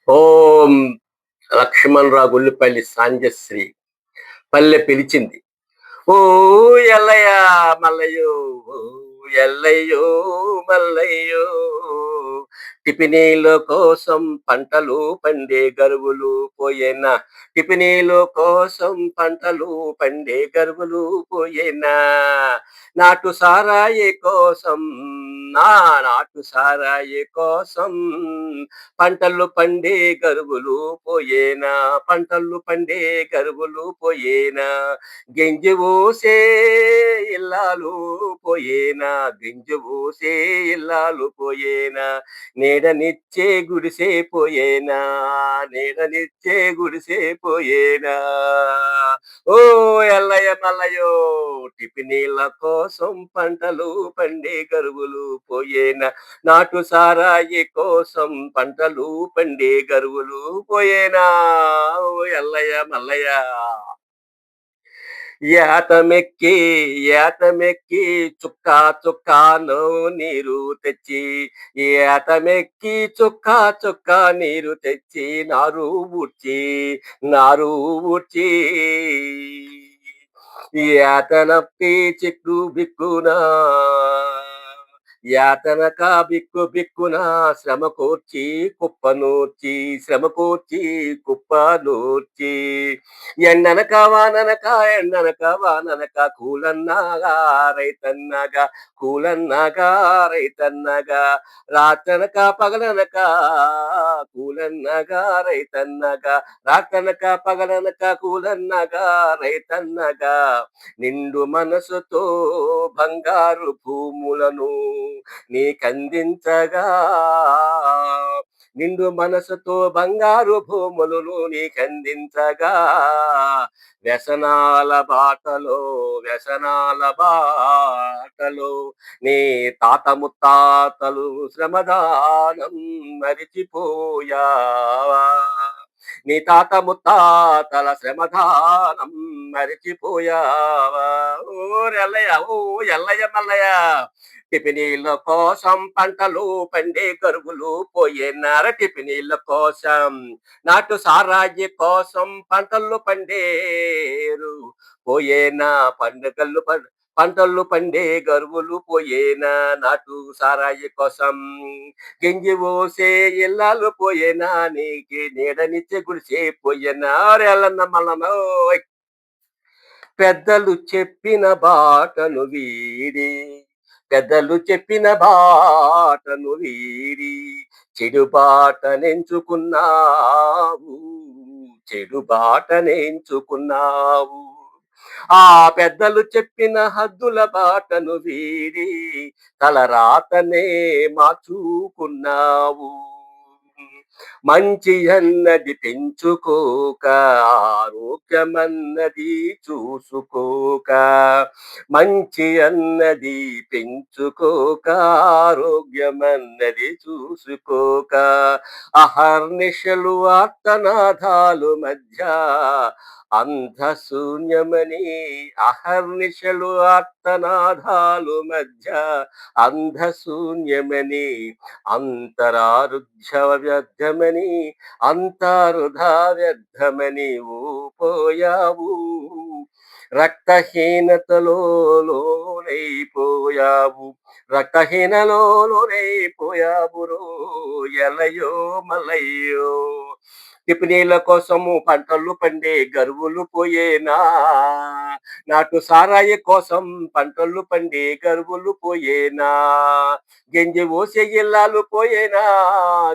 ఓం లక్ష్మణరావు గొల్లిపల్లి సాంజశ్రీ పల్లె పిలిచింది. ఓ ఎల్లయ్య మల్లయ్యో ఓ ఎల్లయ్యో మల్లయ్యో టిఫినీల కోసం పంటలు పండే గరువులు పోయేనా టిఫినీల కోసం పంటలు పండే గరువులు పోయేనా నాటు సారాయి కోసం నా నాటు సారాయి కోసం పంటలు పండే గరువులు పోయేనా పంటలు పండే గరువులు పోయేనా గింజి ఊసే ఇల్లాలు పోయేనా గింజి ఊసే ఇల్లాలు పోయేనా నీడనిచ్చే గుడిసే పోయేనా నీడనిచ్చే గుడిసే పోయేనా ఓ ఎల్లయ్య మల్లయ్యో టిఫినీల కోసం పంటలు పండే గరువులు పోయేనా నాటు సారాయి కోసం పంటలు పండే గరువులు పోయేనా ఓ ఎల్లయ్య మల్లయ్య ఏతమెక్కి ఏతమెక్కి చుక్క చుక్కాను నీరు తెచ్చి ఏతమెక్కి చుక్క చుక్క నీరు తెచ్చి నారు ఊడ్చి ఏతనప్పి చిక్కు బిక్కునా యాతనక బిక్కు బిక్కున శ్రమ కోర్చి కుప్పనూర్చి ఎండనక వాననక కూలన్నాగా రైతన్నగా కూలన్నగా రైతన్నగా రాత్రనక పగలనక కూలన్నగా రైతన్నగా నిండు మనసుతో బంగారు భూములను నీకందించగా నిండు మనసుతో బంగారు భూములను నీకందించగా వ్యసనాల బాటలో నీ తాత ముత్తాతలు శ్రమదానం మరిచిపోయావా నీ తాత ముత్తాతల శ్రమదానం మరిచిపోయావా ఓ ఎల్లయ్య మల్లయ్య టిఫినీల కోసం పంటలు పండే గరువులు పోయేనార టిఫినీల కోసం నాటు సారాయి కోసం పంటలు పండేరు పోయేనా పంటలు పండే గరువులు పోయేనా నాటు సారాయి కోసం గింజి పోసే ఇల్లాలు పోయేనా నీకి నీడనిచ్చే గుడిసే పోయేనా రేళ్ళన్న మల్లన్న ఓయ్. పెద్దలు చెప్పిన బాటను వీడి పెద్దలు చెప్పిన బాటను వీడి చెడు బాటనెంచుకున్నావు చెడు బాటనెంచుకున్నావు ఆ పెద్దలు చెప్పిన హద్దుల బాటను వీడి తలరాతనే మార్చుకున్నావు మంచి అన్నది పెంచుకోక ఆరోగ్యమన్నది చూసుకోక మంచి అన్నది పెంచుకోక ఆరోగ్యమన్నది చూసుకోక అహర్నిశలు ఆర్తనాదాలు మధ్య అంధశూన్యమని అహర్నిశలు ఆర్తనాదాలు మధ్య అంధశూన్యమని అంతరారుధ్య వ్యర్థమని అంతరుధా వ్యర్థమని పోయావు రక్తహీనతలో లోనైపోయావు రక్తహీనలోనైపోయావు రో ఎలయో మలయ్యో టిఫినీల కోసము పంటలు పండే గరువులు పోయేనా నాటు సారాయి కోసం పంటలు పండే గరువులు పోయేనా గెంజి ఓసే ఇల్లాలు పోయేనా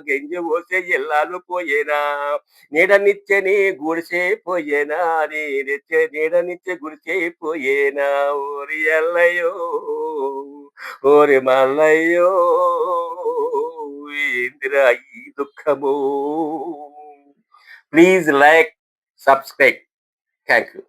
గెంజి ఓసే ఇల్లాలు పోయేనా నీడనిచ్చని గుడిసే పోయేనా నీడనిచ్చే గుడిసే పోయేనా ఓరి ఎల్లయ్యో ఓరి మల్లయ్యో ఏందిరా ఈ దుఃఖము please like subscribe thank you